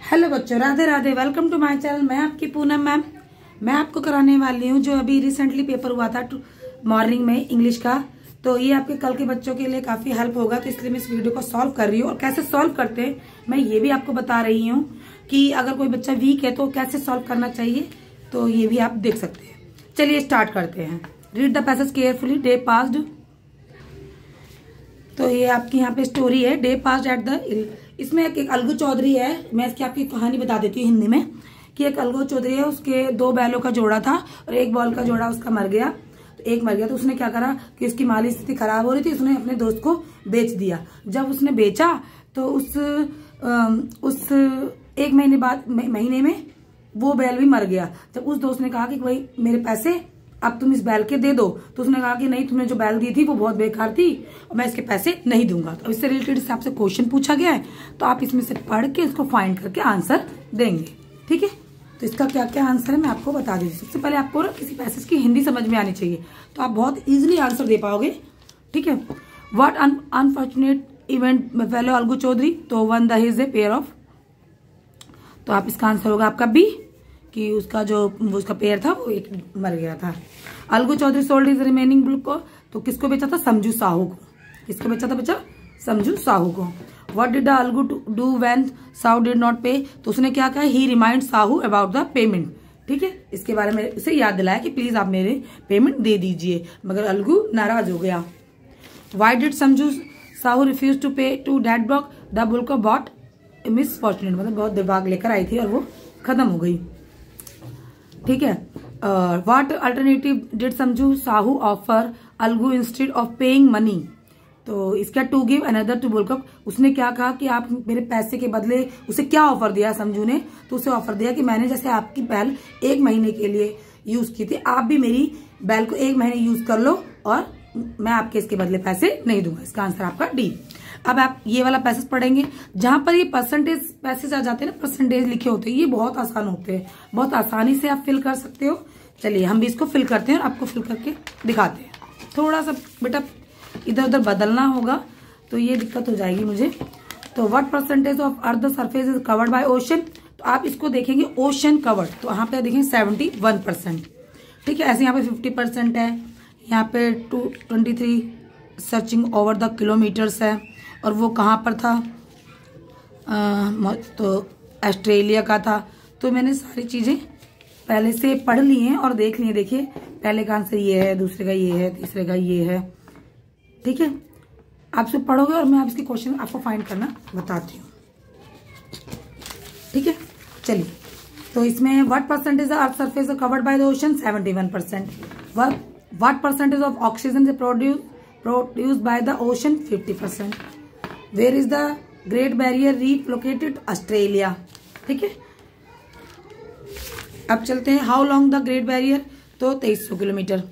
Hello बच्चों, Radhe Radhe. Welcome to my channel. मैं आपकी पूनम मैम। मैं आपको कराने वाली हूँ जो अभी रिसेंटली पेपर हुआ था मॉर्निंग में इंग्लिश का। तो ये आपके कल के बच्चों के लिए काफी हेल्प होगा, तो इसलिए मैं इस वीडियो को सॉल्व कर रही हूँ। और कैसे सॉल्व करते हैं मैं ये भी आपको बता रही हूँ कि अगर कोई बच्चा वीक है तो कैसे सॉल्व करना चाहिए, तो ये भी आप देख सकते हैं। चलिए स्टार्ट करते हैं। Read the passage carefully. Day passed. तो ये आपकी यहाँ पे स्टोरी है, डे पास्ड एट द। इसमें एक अलगू चौधरी है। मैं इसकी आपकी कहानी बता देती हूँ हिंदी में कि एक अलगू चौधरी है, उसके 2 बैलों का जोड़ा था और एक बैल का जोड़ा उसका मर गया। तो एक मर गया तो उसने क्या करा कि उसकी माली स्थिति खराब हो रही थी, उसने अपने दोस्त को बेच दिया। जब उसने बेचा तो उस एक महीने में वो बैल भी मर गया। जब उस दोस्त ने कहा कि भाई मेरे पैसे अब तुम इस बैल के दे दो, तो उसने कहा कि नहीं, तुमने जो बैल दी थी वो बहुत बेकार थी और मैं इसके पैसे नहीं दूंगा। तो इससे रिलेटेड इससे आपसे क्वेश्चन पूछा गया है, तो आप इसमें से पढ़ के इसको फाइंड करके आंसर देंगे। ठीक है, तो इसका क्या क्या आंसर है मैं आपको बता देती हूँ। सबसे पहले आपको किसी पैसेज की हिंदी समझ में आनी चाहिए, तो आप बहुत इजिली आंसर दे पाओगे। ठीक है। What unfortunate event fellow Algu Chaudhary, तो one the his a pair of. तो आप इसका आंसर होगा आपका बी, कि उसका पेयर था वो एक मर गया था। Algu Chaudhary sold his remaining book को, तो किसको बेचा था? समझू साहू को। किसको बेचा था बच्चा? समझू साहू को। What did the Algu do when Sahu did not pay, तो उसने क्या कहा? He remind Sahu about the payment. ठीक है, इसके बारे में उसे याद दिलाया कि प्लीज आप मेरे पेमेंट दे दीजिए, मगर अलगू नाराज हो गया। Why did Samjhu Sahu refuse to pay to dad block the bull को बॉट मिस फॉर्चुनेट, मतलब बहुत दिमाग लेकर आई थी और वो खत्म हो गई। ठीक है। What alternative did Samjhu Sahu offer Algu instead of paying money, तो इसका टू गिव अनदर टू बुलकप। उसने क्या कहा कि आप मेरे पैसे के बदले, उसे क्या ऑफर दिया समझू ने? तो उसे ऑफर दिया कि मैंने जैसे आपकी बैल 1 महीने के लिए यूज की थी, आप भी मेरी बैल को 1 महीने यूज कर लो और मैं आपके इसके बदले पैसे नहीं दूंगा। इसका आंसर आपका डी। अब आप ये वाला पैसेज पढ़ेंगे जहां पर ये परसेंटेज पैसेज आ जाते हैं ना, परसेंटेज लिखे होते हैं, ये बहुत आसान होते हैं, बहुत आसानी से आप फिल कर सकते हो। चलिए हम भी इसको फिल करते हैं और आपको फिल करके दिखाते हैं। थोड़ा सा बेटा इधर उधर बदलना होगा तो ये दिक्कत हो जाएगी मुझे। तो what percentage of earth surface is covered by ocean, तो आप इसको देखेंगे ओशन कवर्ड, तो यहाँ पे देखेंगे 71%। ठीक है, ऐसे यहाँ पे 50% है, यहाँ पे 23 सर्चिंग ओवर द किलोमीटर्स है, और वो कहाँ पर था? तो ऑस्ट्रेलिया का था। तो मैंने सारी चीजें पहले से पढ़ ली हैं और देख ली हैं। देखिए पहले का आंसर ये है, दूसरे का ये है, तीसरे का ये है। ठीक है, आप सब पढ़ोगे और मैं आप इसके क्वेश्चन आपको फाइंड करना बताती हूँ। ठीक है, चलिए। तो इसमें what percentage earth surface covered by the ocean? 71%। What percentage of oxygen produced by the ocean? 50%। Where is the great barrier reef located? Australia. ठीक है, अब चलते हैं। How long the great barrier? तो 2300 kilometre,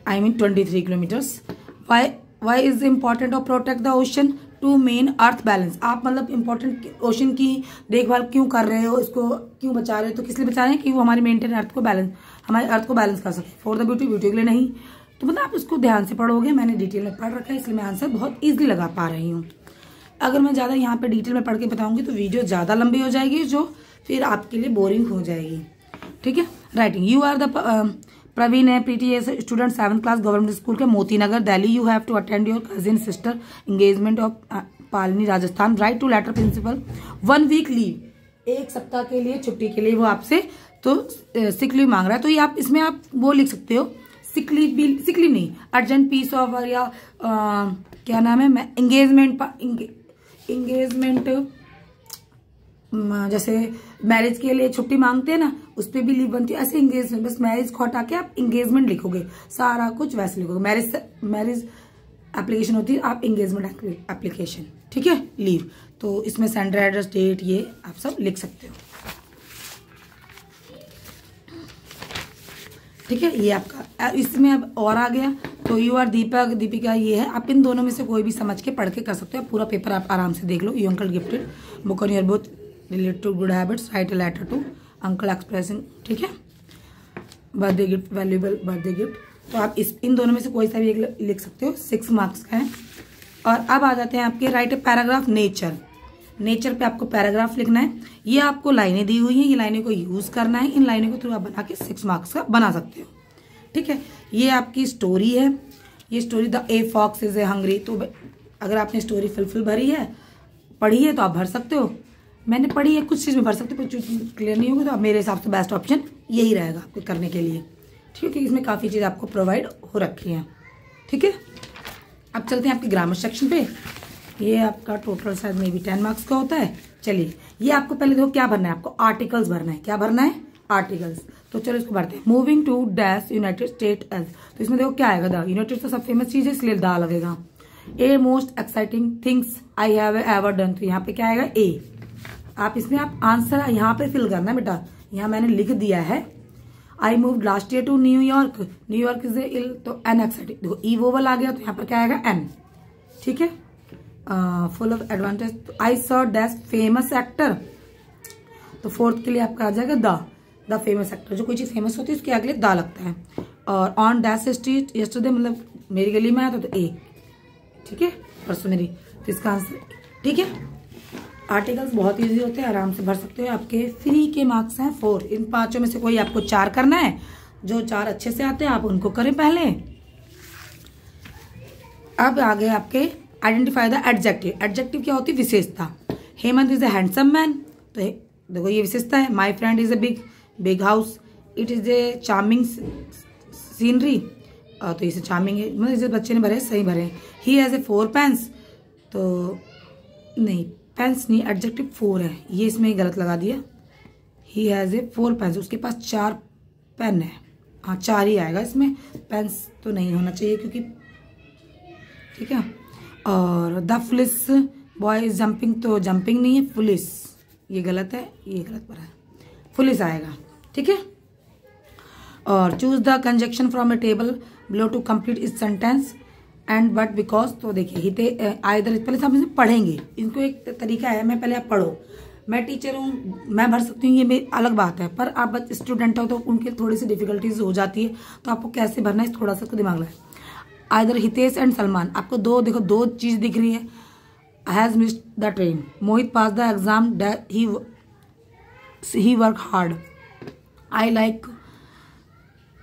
I mean 23 kilometres. Why is important of protect the ocean? To main earth balance. आप मतलब important ocean की देखभाल क्यों कर रहे हो, इसको क्यों बचा रहे हो? तो किस लिए बचा रहे हैं? कि वो हमारी मेंटेन अर्थ को बैलेंस, हमारे अर्थ को बैलेंस कर सके। फॉर द ब्यूटी, ब्यूटी के लिए नहीं। तो मतलब आप इसको ध्यान से पढ़ोगे, मैंने डिटेल में पढ़ रखा है, इसलिए मैं आंसर बहुत इजीली लगा पा रही हूँ। अगर मैं ज्यादा यहाँ पे डिटेल में पढ़ के बताऊंगी तो वीडियो ज्यादा लंबी हो जाएगी, जो फिर आपके लिए बोरिंग हो जाएगी। ठीक है। Writing. You are the Praveen है, Preeti student 7th class government school के Moti Nagar Delhi. You have to attend your cousin sister engagement of Palani Rajasthan. Write to letter principal 1 week leave, 1 सप्ताह के लिए छुट्टी के लिए वो आपसे तो सिक लीव मांग रहा है। तो ये आप इसमें आप वो लिख सकते हो, सिक लीव नहीं, अर्जेंट पीस ऑफ, या क्या नाम है, एंगेजमेंट, जैसे मैरिज के लिए छुट्टी मांगते हैं ना, उस पर भी लीव बनती है। ऐसे एंगेजमेंट, बस मैरिज को हटा के आप एंगेजमेंट लिखोगे, सारा कुछ वैसे लिखोगे। मैरिज एप्लीकेशन होती है, आप एंगेजमेंट एप्लीकेशन। ठीक है, लीव। तो इसमें सेंडर एड्रेस, डेट, ये आप सब लिख सकते हो। ठीक है, ये आपका इसमें अब और आ गया। तो यू आर दीपक, दीपिका, ये है। आप इन दोनों में से कोई भी समझ के पढ़ के कर सकते हो। पूरा पेपर आप आराम से देख लो। You uncle gifted book on your both related to good habits, write a letter to uncle expressing. ठीक है, birthday gift, valuable birthday gift. तो आप इन दोनों में से कोई सा भी एक लिख सकते हो, 6 मार्क्स का है। और अब आ जाते हैं आपके right a paragraph nature. Nature पे आपको पैराग्राफ लिखना है। ये आपको लाइनें दी हुई हैं, ये लाइनें को यूज करना है। इन लाइनों को थ्रू आप बना के 6 मार्क्स का बना सकते हो। ठीक है, ये आपकी स्टोरी है। ये story the a fox is a hungry. तो अगर आपने स्टोरी फुलफिल भरी है, पढ़ी है, तो आप भर सकते हो। मैंने पढ़ी है, कुछ चीज़ में भर सकते हो, कुछ क्लियर नहीं होगी तो मेरे हिसाब से बेस्ट ऑप्शन यही रहेगा आपको करने के लिए। ठीक है, क्योंकि इसमें काफ़ी चीज़ आपको प्रोवाइड हो रखी है। ठीक है, अब चलते हैं आपके ग्रामर सेक्शन पे। ये आपका टोटल शायद मे बी 10 मार्क्स का होता है। चलिए, ये आपको पहले देखो क्या भरना है, आपको आर्टिकल्स भरना है। क्या भरना है? आर्टिकल्स। तो चलो इसको भरते हैं। Moving to dash United States. तो इसमें देखो क्या आएगा, द। यूनाइटेड तो सब फेमस चीज है, इसलिए द लगेगा। A most exciting things I have ever done. तो यहाँ पे क्या आएगा? ए। आप इसमें आप आंसर यहाँ पे फिल करना है बेटा। यहाँ मैंने लिख दिया है, I move last year to New York. New York is ill, तो एन एक्साइटिंग। देखो ई वोवल आ गया, तो यहाँ पर क्या आएगा? एन। ठीक है, full of advantage. I saw dash famous actor. तो फोर्थ के लिए आपका आ जाएगा द फेमस एक्टर। जो कोई चीज फेमस होती है उसके अगले द लगता है। और ऑन डैश स्ट्रीट यस्टरडे, मतलब मेरी गली में आया तो ए। ठीक है, परसों मेरी, तो इसका आंसर। ठीक है, आर्टिकल्स बहुत इजी होते हैं, आराम से भर सकते हो। आपके फ्री के मार्क्स हैं 4। इन 5 में से कोई आपको 4 करना है। जो 4 अच्छे से आते हैं आप उनको करें पहले। अब आगे आपके आइडेंटिफाई द एडजेक्टिव। एडजेक्टिव क्या होती है? विशेषता। Hemant is a handsome man. तो देखो ये विशेषता है। My friend is a big house. It is a charming scenery. तो इसे चार्मिंग है, मतलब इसे बच्चे ने भरे, सही भरे। He has a 4 pens. तो नहीं, पेन्स नहीं, एडजेक्टिव 4 है, ये इसमें गलत लगा दिया। ही हैज ए 4 पेन्स, उसके पास 4 पेन है। हाँ, 4 ही आएगा इसमें, पेन्स तो नहीं होना चाहिए क्योंकि। ठीक है, और the foolish boy is jumping. तो जंपिंग नहीं है, फुलिस, ये गलत है, ये गलत पड़ा है, फुलिस आएगा। ठीक है, और choose the conjunction from a table below to complete इस सेंटेंस एंड बट बिकॉज। तो देखिए हिते आइदर, पहले हम इसे पढ़ेंगे। इनको एक तरीका है, मैं पहले आप पढ़ो। मैं टीचर हूँ, मैं भर सकती हूँ, ये मेरी अलग बात है। पर आप स्टूडेंट हो तो उनके थोड़ी सी डिफिकल्टीज हो जाती है, तो आपको कैसे भरना है थोड़ा सा दिमाग लगाए। आइदर हितेश एंड सलमान, आपको देखो 2 चीज दिख रही है। Has missed the train. Mohit pass the exam, he work hard. I like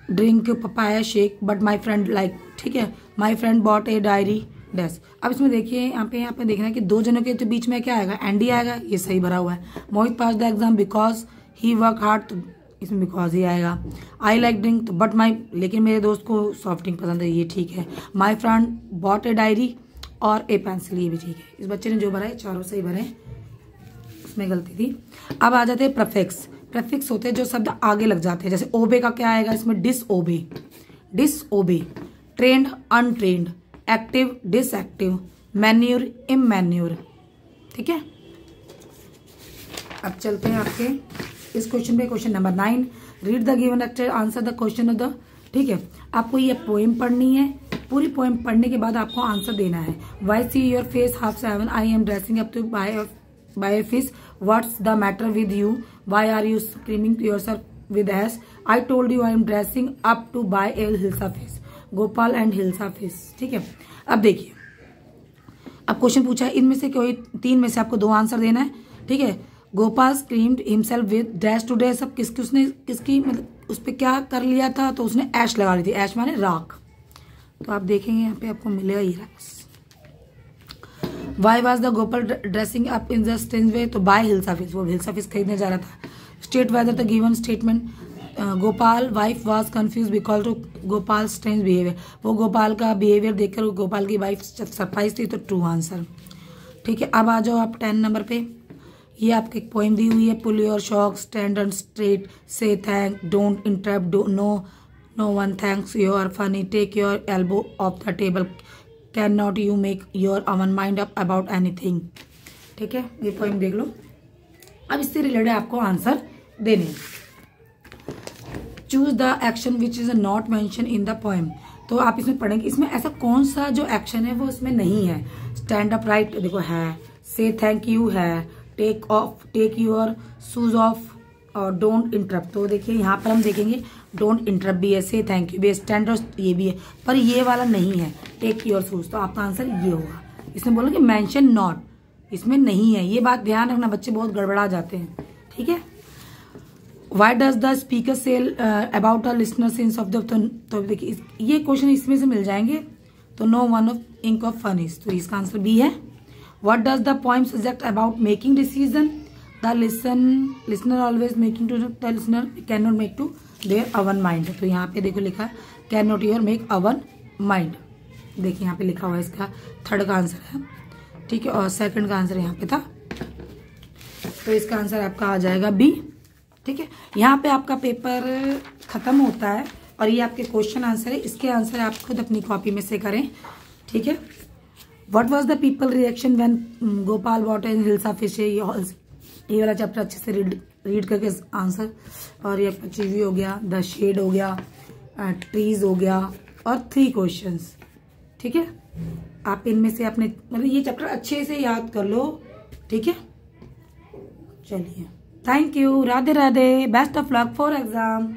drink papaya shake but my friend like. ठीक है, my friend bot a diary dash. अब इसमें देखिए यहाँ पे देखना है कि 2 जनों के बीच में क्या आएगा? एंडी आएगा, ये सही भरा हुआ है। Mohit pass the exam because he work hard, तो इसमें बिकॉज ही आएगा। आई लाइक ड्रिंक, तो बट माई, लेकिन मेरे दोस्त को सॉफ्ट ड्रिंक पसंद है, ये ठीक है। My friend bot a diary और ए पेंसिल, ये भी ठीक है। इस बच्चे ने जो भरा है 4 सही भरे, उसमें गलती थी। अब आ जाते हैं प्रीफिक्स। प्रीफिक्स होते हैं जो शब्द आगे लग जाते हैं। जैसे ओबे का क्या आएगा इसमें? Disobey, disobey. Trained, untrained. Active, disactive. Manure, इमैन्यूर। ठीक है, अब चलते हैं आपके इस क्वेश्चन पे, question number 9। Read the given lecture, answer the question of the. ठीक है, आपको ये पोएम पढ़नी है। पूरी पोएम पढ़ने के बाद आपको आंसर देना है। Why see your face 7:30, I am dressing up to buy a fish, what's the matter with you, why are you screaming to yourself with S, I told you I am dressing up to buy a hilsa fish, Gopal and hilsa fish. ठीक है, अब देखिए, अब question पूछा है, इनमें से कोई 3 में से आपको 2 आंसर देना है। ठीक है, Gopal screamed himself with dash to dash. अब किसकी मतलब उस पर क्या कर लिया था? तो उसने ऐश लगा ली थी। ऐश माने राख। तो आप देखेंगे यहाँ पे आपको मिलेगा ये राख। Why was the Gopal dressing up in the strange वे? तो बाय हिल्सा फिश, वो हिल्सा फिश खरीदने जा रहा था। State whether the given statement, Gopal wife was confuse because to Gopal strange behaviour. वो गोपाल का बिहेवियर देखकर गोपाल की वाइफ सरप्राइज थी, तो ट्रू आंसर। ठीक है, अब आ जाओ आप 10 नंबर पे। ये आपको एक पोएम दी हुई है। Pull your shock, stand on straight, say thank, don't interrupt, no one thanks, you are funny, take your elbow off the table, can not you make your own mind up about anything. ठीक है, ये poem देख लो। अब इससे related आपको answer देने। Choose the action which is not mention in the poem. तो आप इसमें पढ़ेंगे, इसमें ऐसा कौन सा जो एक्शन है वो इसमें नहीं है। स्टैंड अप राइट देखो है, से थैंक यू है, टेक योर शूज ऑफ, और डोंट इंटरप्ट। तो देखिए यहाँ पर हम देखेंगे डोंट इंटरप्ट भी है, से थैंक यू भी है, स्टैंड ये भी है, पर ये वाला नहीं है टेक योर शूज। तो आपका आंसर ये होगा। इसमें बोला कि मेंशन नॉट, इसमें नहीं है। ये बात ध्यान रखना, बच्चे बहुत गड़बड़ा जाते हैं, ठीक है। Why does the speaker say about a listener sense of the, तो देखिए ये क्वेश्चन इसमें से मिल जाएंगे। तो no one of ink of fun is, तो इसका आंसर बी है। What does the poem suggest about making decision? The listener always making to the listener cannot make to their own mind। तो यहाँ पे देखो लिखा है cannot your make own mind। देखिए यहाँ पे लिखा हुआ है, इसका थर्ड का आंसर है, ठीक है, और सेकंड का आंसर यहाँ पे था, तो इसका आंसर आपका आ जाएगा बी, ठीक है। यहाँ पे आपका पेपर खत्म होता है और ये आपके क्वेश्चन आंसर है, इसके आंसर आप खुद अपनी कॉपी में से करें, ठीक है। What was the people reaction when Gopal bought in hilsa fish, ये वाला चैप्टर अच्छे से रीड करके आंसर। और ये आपका चीवी हो गया, द शेड हो गया, ट्रीज हो गया और 3 क्वेश्चंस, ठीक है। आप इनमें से अपने मतलब ये चैप्टर अच्छे से याद कर लो, ठीक है। चलिए, thank you, Radhe Radhe, best of luck for exam.